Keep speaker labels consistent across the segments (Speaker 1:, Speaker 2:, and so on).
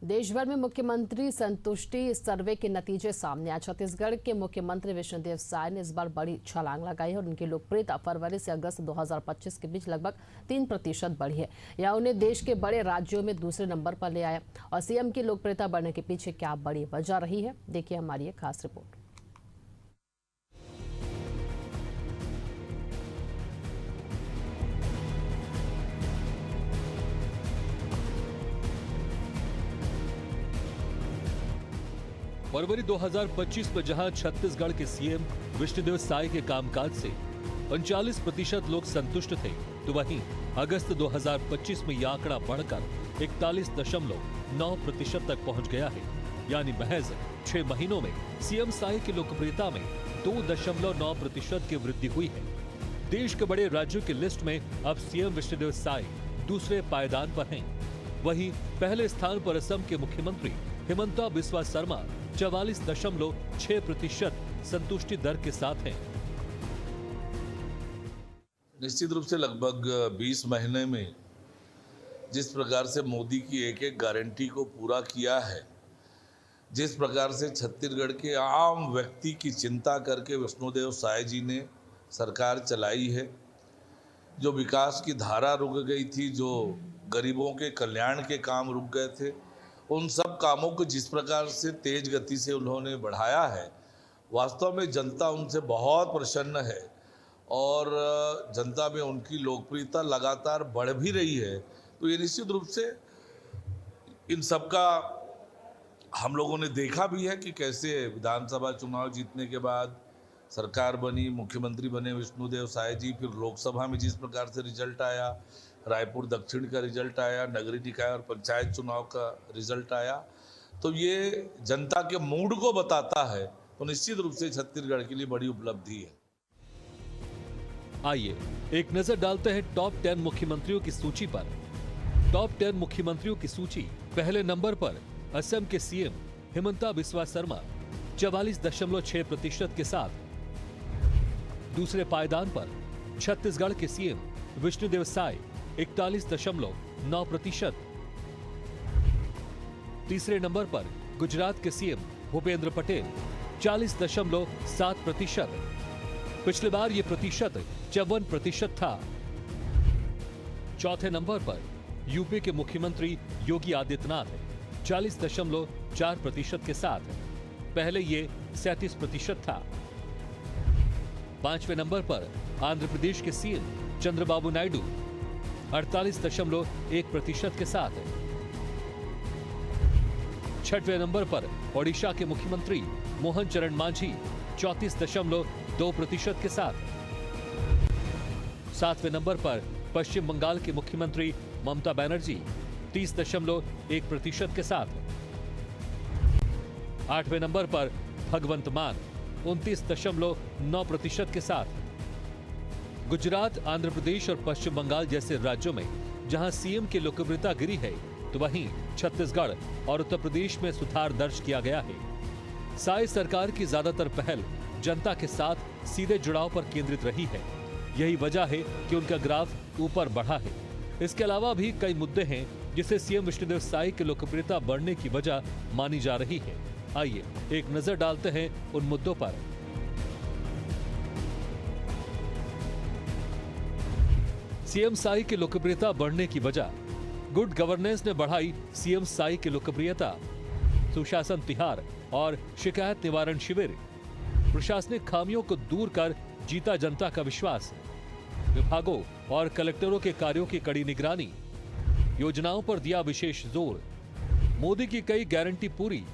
Speaker 1: देश भर में मुख्यमंत्री संतुष्टि सर्वे के नतीजे सामने आए। छत्तीसगढ़ के मुख्यमंत्री विष्णुदेव साय ने इस बार बड़ी छलांग लगाई है और उनकी लोकप्रियता फरवरी से अगस्त 2025 के बीच लगभग 3% बढ़ी है। यह उन्हें देश के बड़े राज्यों में दूसरे नंबर पर ले आया। और सीएम की लोकप्रियता बढ़ने के पीछे क्या बड़ी वजह रही है, देखिए हमारी एक खास रिपोर्ट।
Speaker 2: फरवरी 2025 में जहां छत्तीसगढ़ के सीएम विष्णुदेव साय के कामकाज से 39% लोग संतुष्ट थे, तो वहीं अगस्त 2025 में यह आंकड़ा बढ़कर 41.9% तक पहुंच गया है। यानी महज 6 महीनों में सीएम साय की लोकप्रियता में 2.9% की वृद्धि हुई है। देश के बड़े राज्यों की लिस्ट में अब सीएम विष्णुदेव साय दूसरे पायदान पर हैं। वहीं पहले स्थान पर असम के मुख्यमंत्री हिमंता बिस्वा शर्मा 44.6% संतुष्टि दर के साथ हैं।
Speaker 3: निश्चित रूप से लगभग 20 महीने में जिस प्रकार से मोदी की एक एक गारंटी को पूरा किया है, जिस प्रकार से छत्तीसगढ़ के आम व्यक्ति की चिंता करके विष्णुदेव साय जी ने सरकार चलाई है, जो विकास की धारा रुक गई थी, जो गरीबों के कल्याण के काम रुक गए थे, उन सब कामों को जिस प्रकार से तेज गति से उन्होंने बढ़ाया है, वास्तव में जनता उनसे बहुत प्रसन्न है और जनता में उनकी लोकप्रियता लगातार बढ़ भी रही है। तो ये निश्चित रूप से इन सब का हम लोगों ने देखा भी है कि कैसे विधानसभा चुनाव जीतने के बाद सरकार बनी, मुख्यमंत्री बने विष्णुदेव साय जी, फिर लोकसभा में जिस प्रकार से रिजल्ट आया, रायपुर दक्षिण का रिजल्ट आया, नगरीय निकाय और पंचायत चुनाव का रिजल्ट आया, तो ये जनता के मूड को बताता है। तो निश्चित रूप से छत्तीसगढ़ के लिए बड़ी उपलब्धि है।
Speaker 2: आइए एक नजर डालते हैं टॉप 10 मुख्यमंत्रियों की सूची पर। टॉप 10 मुख्यमंत्रियों की सूची। पहले नंबर पर असम के सीएम हिमंता बिस्वा शर्मा 44.6% के साथ। दूसरे पायदान पर छत्तीसगढ़ के सीएम विष्णुदेव साय 41.9%। तीसरे नंबर पर गुजरात के सीएम भूपेंद्र पटेल 40.7%। पिछले बार यह प्रतिशत 54% था। चौथे नंबर पर यूपी के मुख्यमंत्री योगी आदित्यनाथ 40.4% के साथ। पहले ये 37% था। पांचवें नंबर पर आंध्र प्रदेश के सीएम चंद्रबाबू नायडू 48.1% के साथ। छठवें नंबर पर ओडिशा के मुख्यमंत्री मोहन चरण मांझी 34.2% के साथ। सातवें नंबर पर पश्चिम बंगाल के मुख्यमंत्री ममता बनर्जी 30.1% के साथ। आठवें नंबर पर भगवंत मान 29.9% के साथ। गुजरात, आंध्र प्रदेश और पश्चिम बंगाल जैसे राज्यों में जहां सीएम की लोकप्रियता गिरी है, तो वहीं छत्तीसगढ़ और उत्तर प्रदेश में सुधार दर्ज किया गया है। साय सरकार की ज्यादातर पहल जनता के साथ सीधे जुड़ाव पर केंद्रित रही है। यही वजह है कि उनका ग्राफ ऊपर बढ़ा है। इसके अलावा भी कई मुद्दे हैं जिसे सीएम विष्णुदेव साय की लोकप्रियता बढ़ने की वजह मानी जा रही है। आइए एक नजर डालते हैं उन मुद्दों पर। सीएम साय की लोकप्रियता बढ़ने की वजह। गुड गवर्नेंस ने बढ़ाई सीएम साय की लोकप्रियता। सुशासन तिहार और शिकायत निवारण शिविर। प्रशासनिक खामियों को दूर कर जीता जनता का विश्वास। विभागों और कलेक्टरों के कार्यों की कड़ी निगरानी। योजनाओं पर दिया विशेष जोर। मोदी की कई गारंटी पूरी।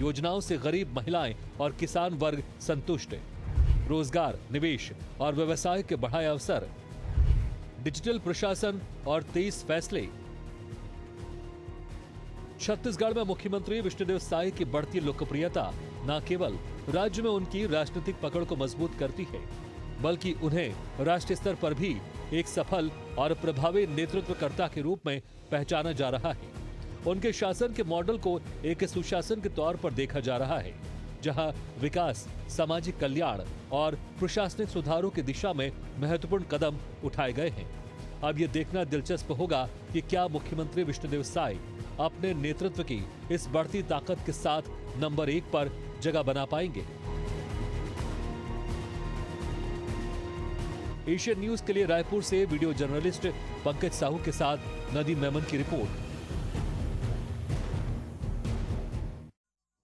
Speaker 2: योजनाओं से गरीब महिलाएं और किसान वर्ग संतुष्ट। रोजगार, निवेश और व्यवसाय के बढ़ाए अवसर। डिजिटल प्रशासन और 23 फैसले। छत्तीसगढ़ में मुख्यमंत्री विष्णुदेव साय की बढ़ती लोकप्रियता न केवल राज्य में उनकी राजनीतिक पकड़ को मजबूत करती है, बल्कि उन्हें राष्ट्रीय स्तर पर भी एक सफल और प्रभावी नेतृत्वकर्ता के रूप में पहचाना जा रहा है। उनके शासन के मॉडल को एक सुशासन के तौर पर देखा जा रहा है, जहां विकास, सामाजिक कल्याण और प्रशासनिक सुधारों की दिशा में महत्वपूर्ण कदम उठाए गए हैं। अब ये देखना दिलचस्प होगा कि क्या मुख्यमंत्री विष्णुदेव साय अपने नेतृत्व की इस बढ़ती ताकत के साथ नंबर 1 पर जगह बना पाएंगे। एशियन न्यूज के लिए रायपुर से वीडियो जर्नलिस्ट पंकज साहू के साथ नदीम मेमन की रिपोर्ट।